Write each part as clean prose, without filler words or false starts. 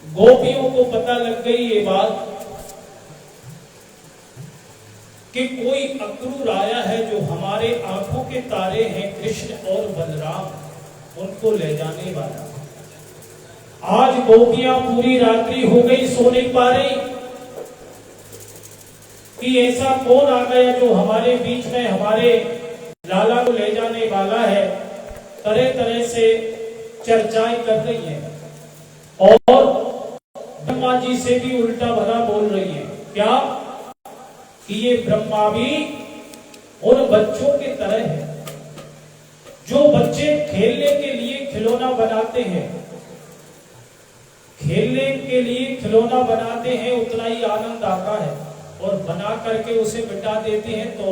गोपियों को पता लग गई ये बात कि कोई अक्रूर आया है जो हमारे आंखों के तारे हैं, कृष्ण और बलराम, उनको ले जाने वाला। आज गोपियां पूरी रात्रि हो गई, सो नहीं पा रही कि ऐसा कौन आ गया जो हमारे बीच में हमारे लाला को ले जाने वाला है। तरह तरह से चर्चाएं कर रही हैं और ब्रह्मा जी से भी उल्टा भला बोल रही है। क्या कि ये ब्रह्मा भी उन बच्चों के तरह है जो बच्चे खेलने के लिए खिलौना बनाते हैं, खेलने के लिए खिलौना बनाते हैं, उतना ही आनंद आता है, और बना करके उसे मिटा देते हैं तो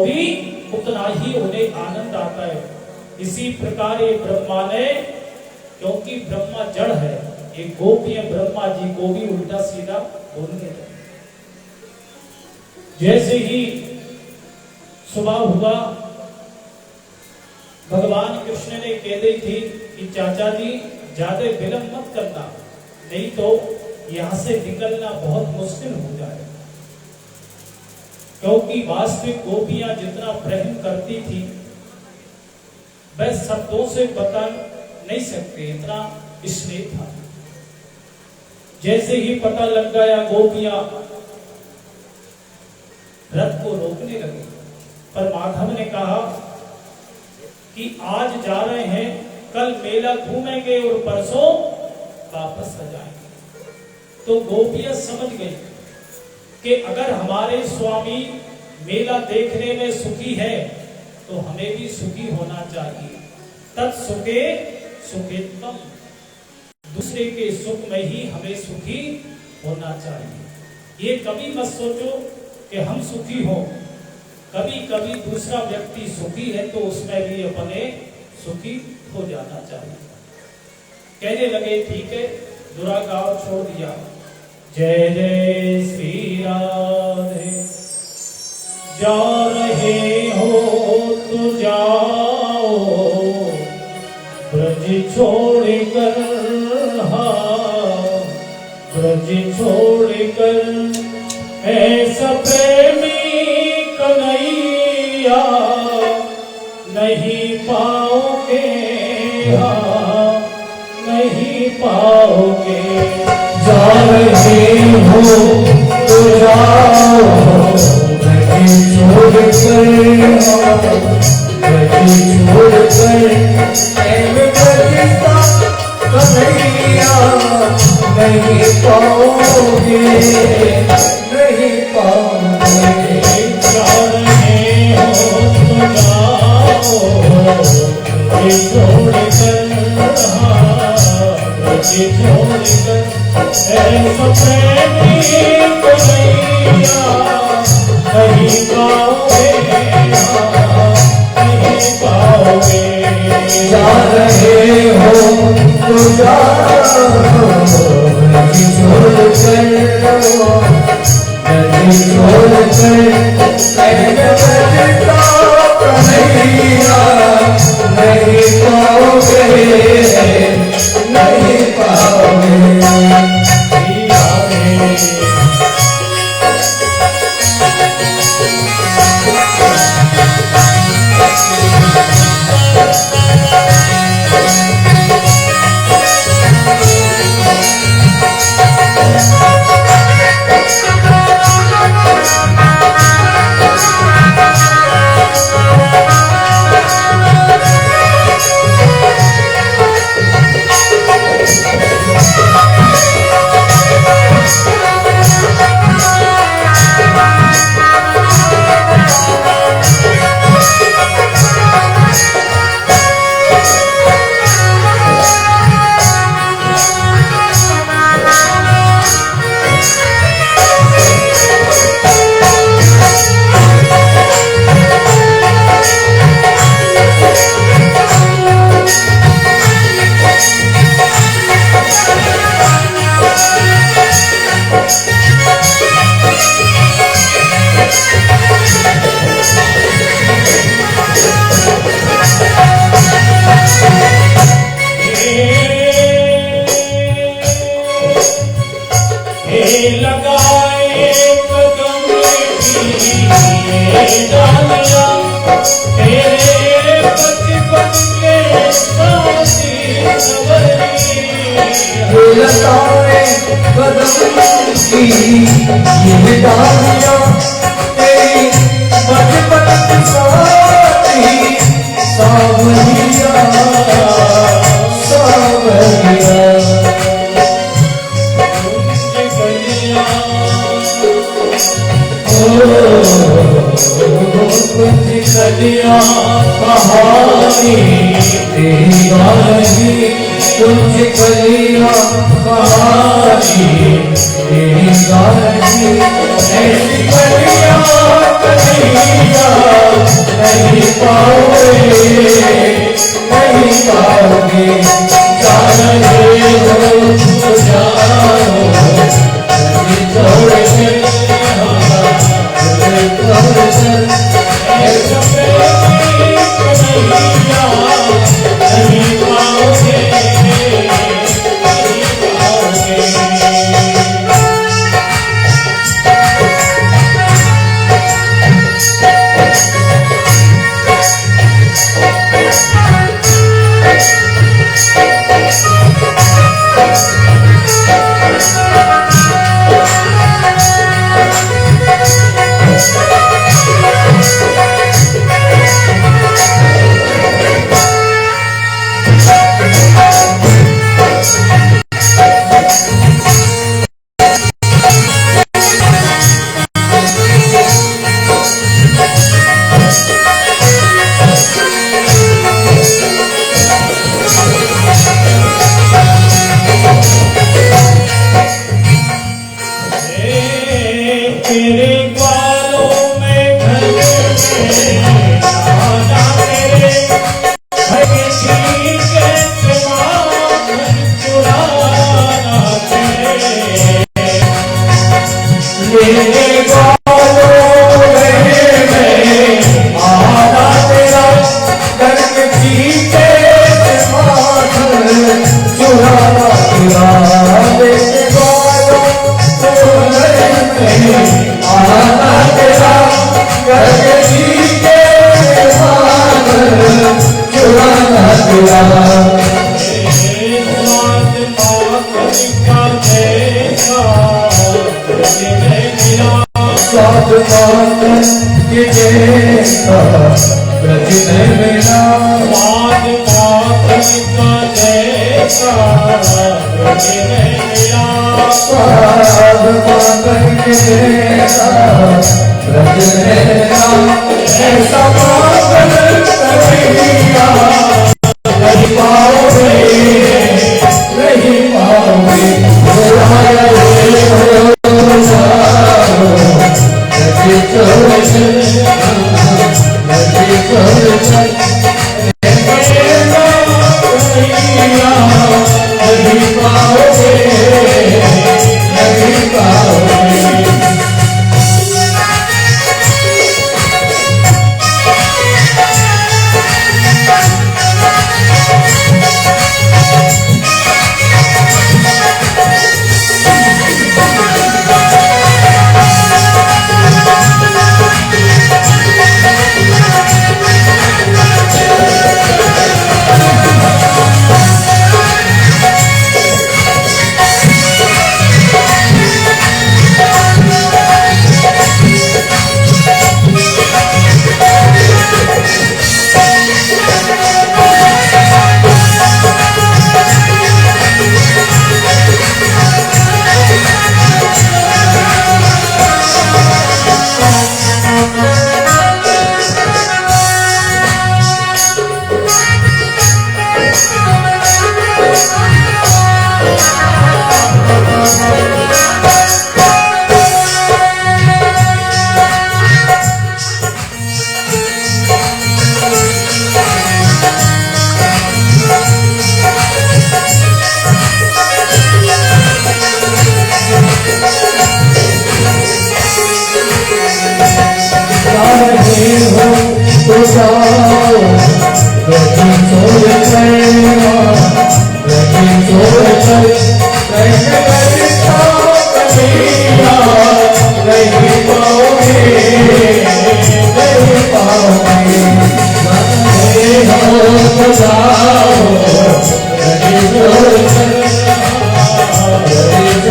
भी उतना ही उन्हें आनंद आता है। इसी प्रकार ये ब्रह्मा ने, क्योंकि ब्रह्मा जड़ है, ये गोपियां ब्रह्मा जी को भी उल्टा सीधा बोलने लगे। जैसे ही सुबह हुआ, भगवान कृष्ण ने कह दी थी कि चाचा जी ज्यादा विलंब मत करना, नहीं तो यहां से निकलना बहुत मुश्किल हो जाएगा। क्योंकि वास्तविक गोपियां जितना प्रेम करती थी वह शब्दों से बता नहीं सकते, इतना स्नेह था। जैसे ही पता लग गया, गोपियां रथ को रोकने लगी, पर माधव ने कहा कि आज जा रहे हैं, कल मेला घूमेंगे और परसों वापस आ जाएंगे। तो गोपियां समझ गई कि अगर हमारे स्वामी मेला देखने में सुखी है तो हमें भी सुखी होना चाहिए। तत्सुखे सुखित्वम, दूसरे के सुख में ही हमें सुखी होना चाहिए। ये कभी मत सोचो कि हम सुखी हो, कभी कभी दूसरा व्यक्ति सुखी है तो उसमें भी अपने सुखी हो जाना चाहिए। कहने लगे ठीक है, दुरागाव छोड़ दिया। जय जय श्री राधे, जा रहे हो तो जाओ, ब्रज छोड़कर, हाँ ब्रज छोड़कर, ऐसा प्रेमी कन्हैया नहीं पाओगे, हाँ नहीं पाओगे। जा रहे हो तो जाओ, ब्रज छोड़कर, ब्रज छोड़कर, कन्हैया नहीं पाओगे, नहीं पाओगे। जा रहे हो तो जाओ, ब्रज छोड़कर, ब्रज छोड़कर, ऐसा प्रेमी कन्हैया नहीं पाओगे, नहीं पाओगे। जा रहे हो तो जाओ, ब्रज छोड़कर, ब्रज छोड़कर, कन्हैया नहीं पाओगे, नहीं पाओगे। कदम की ये डालियां तेरी बचपन की साथी सावरिया सावरिया कुछ कलियां कहानी तेरी गानी कुछ कलियां कहानी तेरी गानी ऐसी कलियां कलियां नहीं पाओगे नहीं पाओगे जाने हो जाओ छोड़ के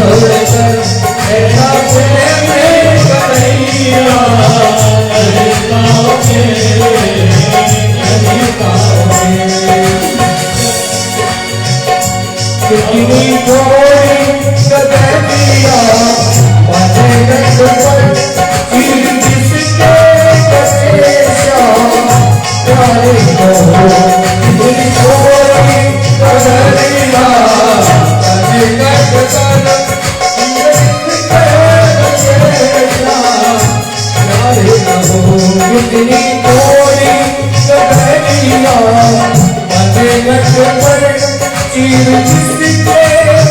Oh जिनी कोई कदरिया माथे रख पर चीर जिसके कसेशा प्यारे कहो जिनी कोई कदरिया माथे रख पर चीर जिसके कसेशा प्यारे कहो जिनी कोई कदरिया माथे रख पर चीर जिसके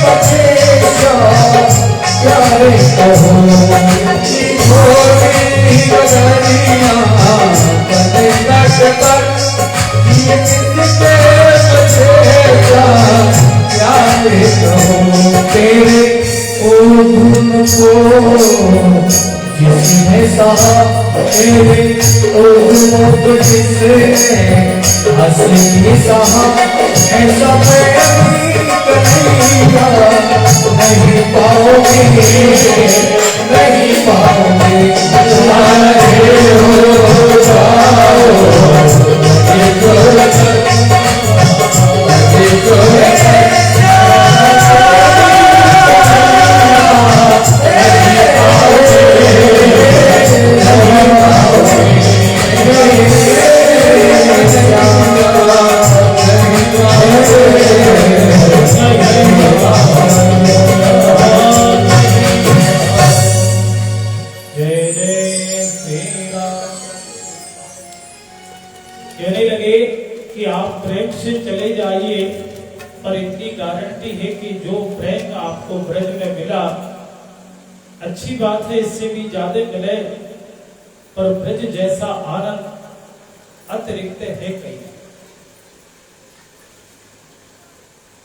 बचेगा प्यारे कहो छोटी गदरिया बने नशकर चीर जिसके बचेगा प्यारे कहो तेरे ओ गुण को जिसने सहा तेरे ओ गुण को जिसने हंसी सहा ऐसा नहीं पाओगे नहीं पाओगे तुम्हारे हो जाओ कहने लगे कि आप प्रेम से चले जाइए, पर इतनी गारंटी है कि जो प्रेम आपको ब्रज में मिला, अच्छी बात है इससे भी ज्यादा मिले, पर ब्रज जैसा आनंद अतिरिक्त है कहीं।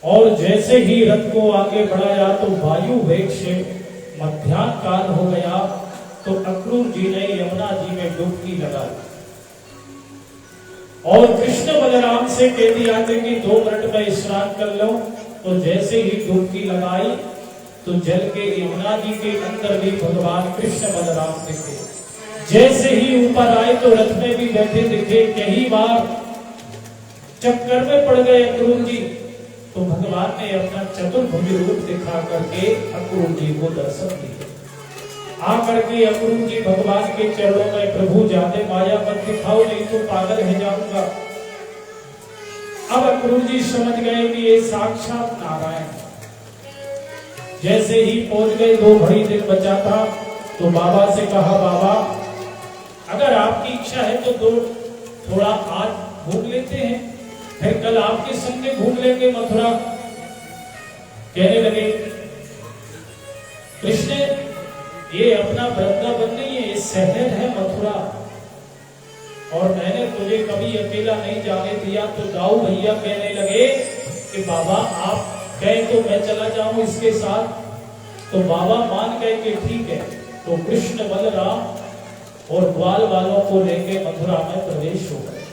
और जैसे ही रथ को आगे बढ़ाया तो वायु वेग से मध्याह्न काल हो गया, तो अक्रूर जी ने यमुना जी में डुबकी लगा दी और कृष्ण बलराम से कह दिया कि 2 मिनट में स्नान कर लो। तो जैसे ही डुबकी लगाई तो जल के यमुना जी के अंदर भी भगवान कृष्ण बलराम दिखे। जैसे ही ऊपर आए तो रथ में भी बैठे दिखे। कई बार चक्कर में पड़ गए अक्रूर जी, तो भगवान ने अपना चतुर्भुज रूप दिखा करके अक्रूर जी को दर्शन दिए। आकर के अक्रूर जी भगवान के चरणों में, प्रभु जाते माया मत दिखाओ नहीं तो पागल हो जाऊंगा। अब अक्रूर जी समझ गए कि ये साक्षात नारायण। जैसे ही पहुंच गए, 2 घड़ी दिन बचा था, तो बाबा से कहा, बाबा अगर आपकी इच्छा है तो थोड़ा आज घूम लेते हैं, फिर कल आपके संग में घूम लेंगे मथुरा। कहने लगे, कृष्ण ये अपना वृंदावन नहीं है, ये शहर है मथुरा, और मैंने तुझे कभी अकेला नहीं जाने दिया। तो दाऊ भैया कहने लगे कि बाबा आप कहे तो मैं चला जाऊं इसके साथ। तो बाबा मान गए कि ठीक है। तो कृष्ण बलराम और ग्वाल वालों को लेके मथुरा में प्रवेश हो गए।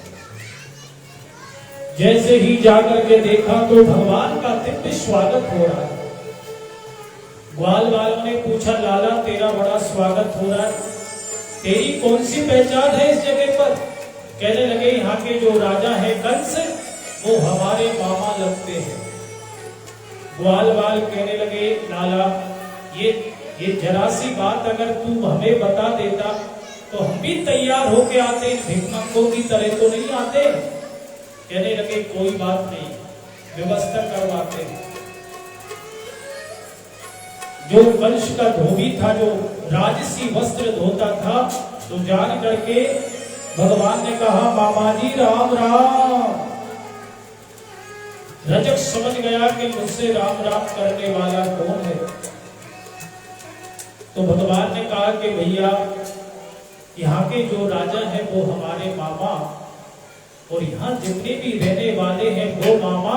जैसे ही जाकर के देखा तो भगवान का दिव्य स्वागत हो रहा है। ग्वाल वालों ने पूछा, लाला तेरा बड़ा स्वागत हो रहा है, तेरी कौन सी पहचान है इस जगह पर? कहने लगे, यहाँ के जो राजा है कंस, वो हमारे मामा लगते हैं। ग्वाल वाल कहने लगे, लाला ये जरा सी बात अगर तू हमें बता देता तो हम भी तैयार होके आते, भिखमंगों की तरह तो नहीं आते। कहने लगे, कोई बात नहीं, व्यवस्था करवाते हैं। जो कंस का धोबी था, जो राजसी वस्त्र धोता था, तो जान करके भगवान ने कहा, मामा जी राम राम। रजक समझ गया कि मुझसे राम राम करने वाला कौन है। तो भगवान ने कहा कि भैया यहाँ के जो राजा हैं वो हमारे मामा, और यहाँ जितने भी रहने वाले हैं वो मामा,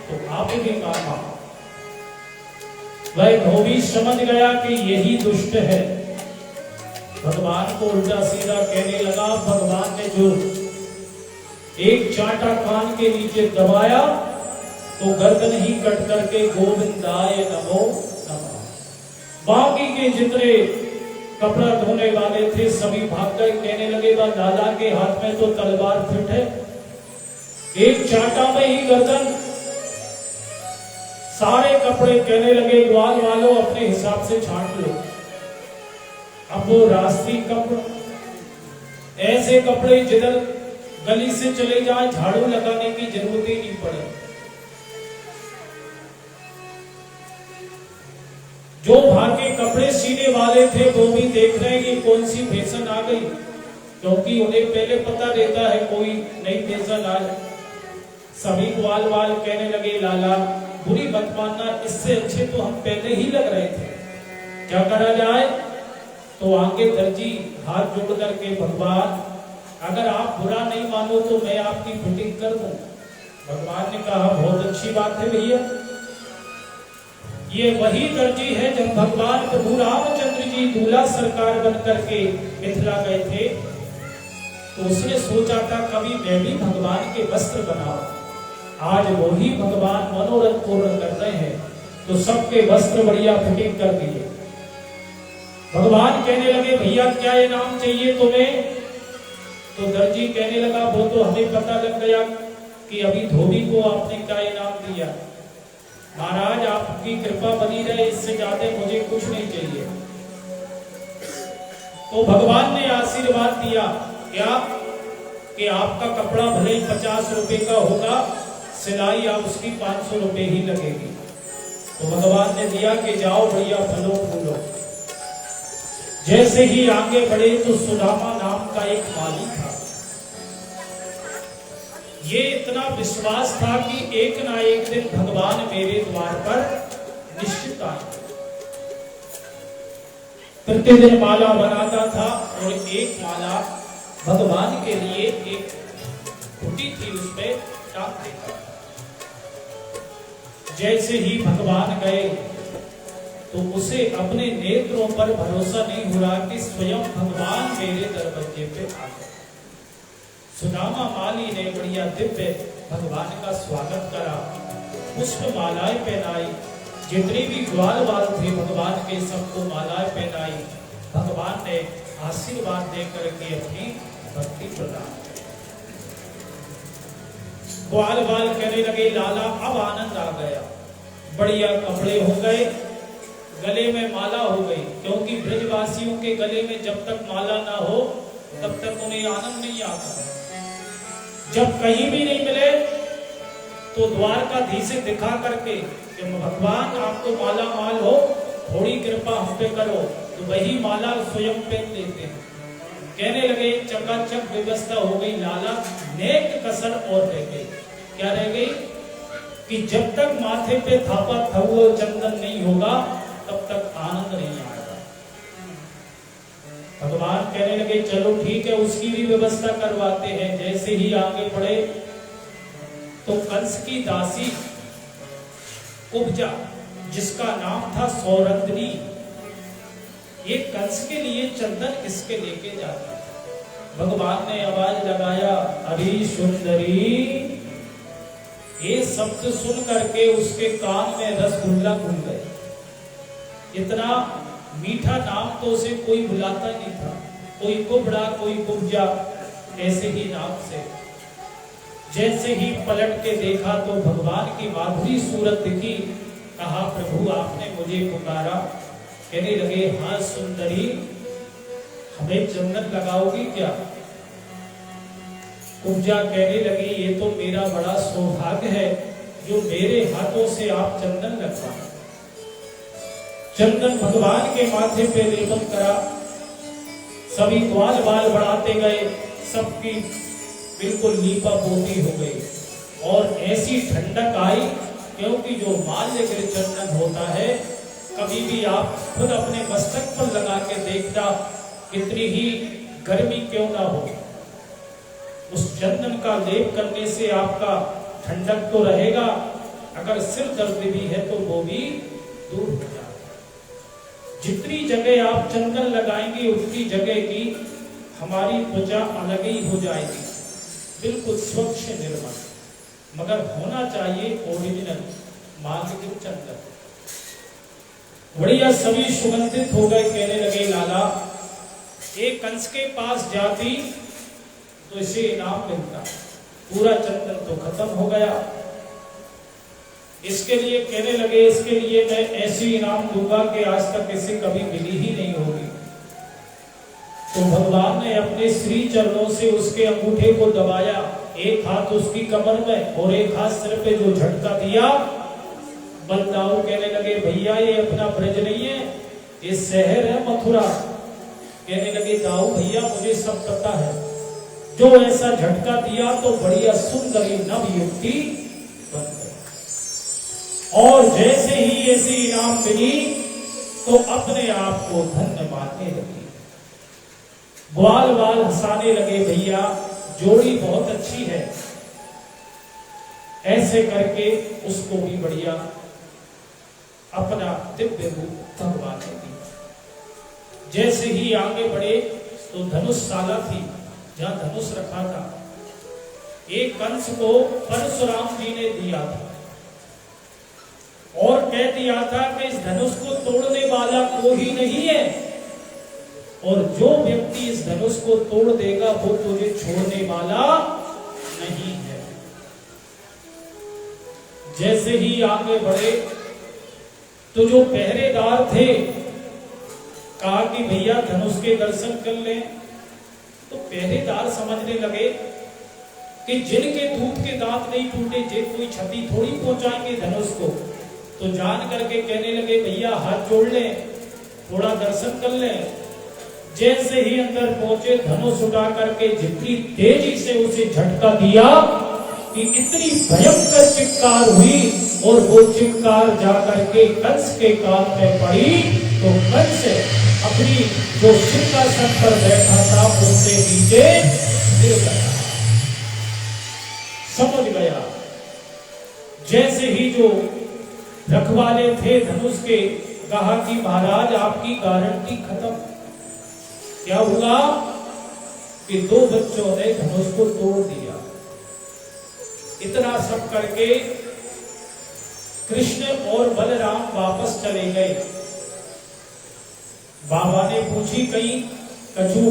तो आप भी मामा। वह धोबी समझ गया कि यही दुष्ट है, भगवान को उल्टा सीधा कहने लगा। भगवान ने जो एक चांटा कान के नीचे दबाया तो गर्दन ही कट करके गोविंदाय नमो नमः। बाकी के जितने कपड़ा धोने वाले थे सभी भाग गए। कहने लगे, दादा के हाथ में तो तलवार फिट है, एक चांटा में ही गर्दन सारे कपड़े कहने लगे ग्वाल वालों अपने हिसाब से छांट लो। अब वो रास्ती कपड़े, ऐसे कपड़े जिधर गली से चले जाए झाड़ू लगाने की जरूरत ही नहीं पड़े। जो भागे कपड़े सीने वाले थे वो भी देख रहे हैं कि कौन सी फैशन आ गई, क्योंकि उन्हें पहले पता रहता है कोई नई फैशन आए। सभी ग्वाल वाल कहने लगे लाला बुरी मत मानना, इससे अच्छे तो हम पहले ही लग रहे थे, क्या करा जाए। तो आगे दर्जी हाथ जोड़ करके भगवान अगर आप बुरा नहीं मानो तो मैं आपकी फिटिंग कर दूं। भगवान ने कहा बहुत अच्छी बात है भैया। ये वही दर्जी है जब भगवान प्रभु रामचंद्र जी दूल्हा सरकार बन करके मिथिला गए थे, तो उसने सोचा था कभी मैं भी भगवान के वस्त्र बनाऊं। आज वही भगवान मनोरथ पूर्ण कर रहे हैं, तो सबके वस्त्र बढ़िया फिटिंग कर दिए। भगवान कहने लगे भैया क्या इनाम चाहिए तुम्हें। तो दर्जी कहने लगा वो तो हमें पता लग गया कि अभी धोबी को आपने क्या इनाम दिया। महाराज आपकी कृपा बनी रहे, इससे ज्यादा मुझे कुछ नहीं चाहिए। तो भगवान ने आशीर्वाद दिया क्या कि आपका कपड़ा भले ही 50 रुपए का होगा, सिलाई आप उसकी 500 रुपए ही लगेगी। तो भगवान ने दिया कि जाओ बढ़िया फलो फूलो। जैसे ही आगे बढ़े तो सुदामा नाम का एक माली था। ये इतना विश्वास था कि एक ना एक दिन भगवान मेरे द्वार पर निश्चित आए। प्रतिदिन माला बनाता था और एक माला भगवान के लिए एक खूंटी थी उसमें टांग देता। जैसे ही भगवान गए तो उसे अपने नेत्रों पर भरोसा नहीं हो रहा कि स्वयं भगवान मेरे दरवाजे पे आ गए। सुदामा माली ने बढ़िया दिव्य भगवान का स्वागत करा, पुष्प मालाएं पहनाई, जितने भी ग्वाल वाल थे भगवान के सबको मालाएं पहनाई। भगवान ने आशीर्वाद देकर के अपनी भक्ति प्रदान की। ग्वाल वाल कहने लगे लाला अब आनंद आ गया, बढ़िया कपड़े हो गए, गले में माला हो गई, क्योंकि ब्रजवासियों के गले में जब तक माला ना हो तब तक उन्हें आनंद नहीं आता। जब कहीं भी नहीं मिले तो द्वारकाधीश से दिखा करके कि भगवान आपको माला माल हो, थोड़ी कृपा हम पे करो, तो वही माला स्वयं पहन लेते हैं। कहने लगे चकाचक व्यवस्था हो गई लाला, नेक कसर और रह गई। क्या रह गई कि जब तक माथे पे थापा थवो चंदन नहीं होगा तब तक आनंद नहीं आएगा। भगवान कहने लगे चलो ठीक है उसकी भी व्यवस्था करवाते हैं। जैसे ही आगे बढ़े तो कंस की दासी कुब्जा, जिसका नाम था सौरंदनी, ये कंस के लिए चंदन किसके लेके जाता था। भगवान ने आवाज लगाया अरे सुंदरी। ये शब्द सुन करके उसके कान में रसगुल्ला घुल गए। इतना मीठा नाम तो उसे कोई बुलाता नहीं था, कोई कुबड़ा कोई कुब्जा, ऐसे ही नाम से। जैसे ही पलट के देखा तो भगवान की माधुरी सूरत दिखी। कहा प्रभु आपने मुझे पुकारा। कहने लगे हाँ सुंदरी, हमें चंदन लगाओगी क्या। कुब्जा कहने लगी ये तो मेरा बड़ा सौभाग्य है जो मेरे हाथों से आप चंदन लगवाएं। चंदन भगवान के माथे पे लेपन करा, सभी ग्वाल बाल बढ़ाते गए, सबकी बिल्कुल लीपा पोती हो गई और ऐसी ठंडक आई, क्योंकि जो माल्य के चंदन होता है कभी भी आप खुद अपने मस्तक पर लगा के देखना, कितनी ही गर्मी क्यों ना हो, उस चंदन का लेप करने से आपका ठंडक तो रहेगा, अगर सिर दर्द भी है तो वो भी दूर हो जाएगा। जितनी जगह आप चंदन लगाएंगे उतनी जगह की हमारी त्वचा अलग ही हो जाएगी, बिल्कुल स्वच्छ निर्मल, मगर होना चाहिए ओरिजिनल मार्ग चंदन। बढ़िया सभी सुगंधित हो गए। कहने लगे लाला एक कंस के पास जाती तो इसे इनाम मिलता, पूरा चंदन तो खत्म हो गया। इसके लिए कहने लगे, इसके लिए मैं ऐसी इनाम दूंगा कि आज तक इसे कभी मिली ही नहीं होगी। तो भगवान ने अपने श्री चरणों से उसके अंगूठे को दबाया, एक हाथ उसकी कमर में और एक हाथ सिर पे जो झटका दिया। बलदाऊ कहने लगे, भैया ये अपना ब्रज नहीं है, ये शहर है मथुरा। कहने लगे, दाऊ भैया मुझे सब पता है, जो ऐसा झटका दिया तो बढ़िया सुंदरी नव युक्ति बन गई। और जैसे ही ऐसी इनाम मिली तो अपने आप को धन्य मानने लगी, ग्वाल बाल हंसाने लगे, भैया जोड़ी बहुत अच्छी है। ऐसे करके उसको भी बढ़िया अपना दिव्य रूप भगवान ने दिया। जैसे ही आगे बढ़े तो धनुषशाला थी, जहां धनुष रखा था, एक कंस को परशुराम जी ने दिया था और कह दिया था कि इस धनुष को तोड़ने वाला कोई नहीं है, और जो व्यक्ति इस धनुष को तोड़ देगा वो तुझे छोड़ने वाला नहीं है। जैसे ही आगे बढ़े तो जो पहरेदार थे कहा कि भैया धनुष के दर्शन कर लें। तो पहरेदार समझने लगे कि जिनके दूध के दांत नहीं टूटे जे कोई क्षति थोड़ी पहुंचाएंगे धनुष को। तो जान करके कहने लगे, भैया हाथ जोड़ लें, थोड़ा दर्शन कर लें। जैसे ही अंदर पहुंचे, धनुष उठा करके जितनी तेजी से उसे झटका दिया कि इतनी भयंकर चित्कार हुई, और वो चित्कार जाकर के कंस के कान में पड़ी। तो कंस अपनी जो सिंहासन पर बैठा था उससे नीचे गिर गया। समझ गया। जैसे ही जो रखवाले थे धनुष के कहा कि महाराज आपकी गारंटी खत्म। क्या हुआ कि दो बच्चों ने धनुष को तोड़ दिया। इतना सब करके कृष्ण और बलराम वापस चले गए। बाबा ने पूछी, कहीं कछु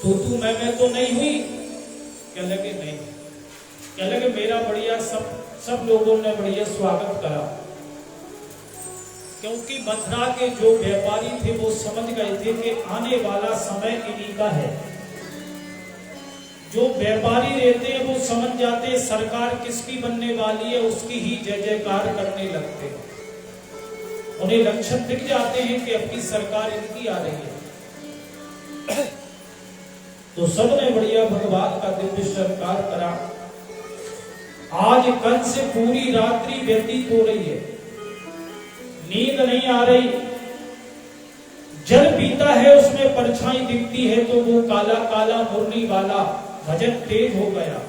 तू मैं तो नहीं हुई? क्या लगे नहीं। क्या लगे मेरा बढ़िया सब लोगों ने बढ़िया स्वागत करा, क्योंकि मथुरा के जो व्यापारी थे वो समझ गए थे कि आने वाला समय इन्हीं का है। जो व्यापारी रहते हैं वो समझ जाते हैं सरकार किसकी बनने वाली है, उसकी ही जय जयकार करने लगते हैं। उन्हें लक्षण दिख जाते हैं कि अपनी सरकार इनकी आ रही है। तो सबने बढ़िया भगवान का दिव्य सत्कार करा। आज कंस से पूरी रात्रि व्यतीत हो रही है, नींद नहीं आ रही। जल पीता है उसमें परछाई दिखती है तो वो काला काला मुरली वाला भजन तेज हो गया।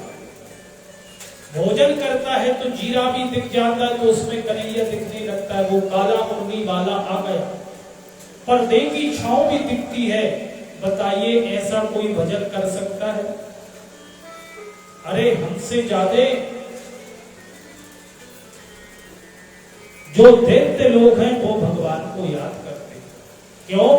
भोजन करता है तो जीरा भी दिख जाता है, तो उसमें कन्हैया दिखने लगता है, वो काला मुरली वाला आ गया। पर्दे की छांव भी दिखती है। बताइए ऐसा कोई भजन कर सकता है? अरे हमसे ज्यादा जो दैत्य लोग हैं वो भगवान को याद करते हैं। क्यों?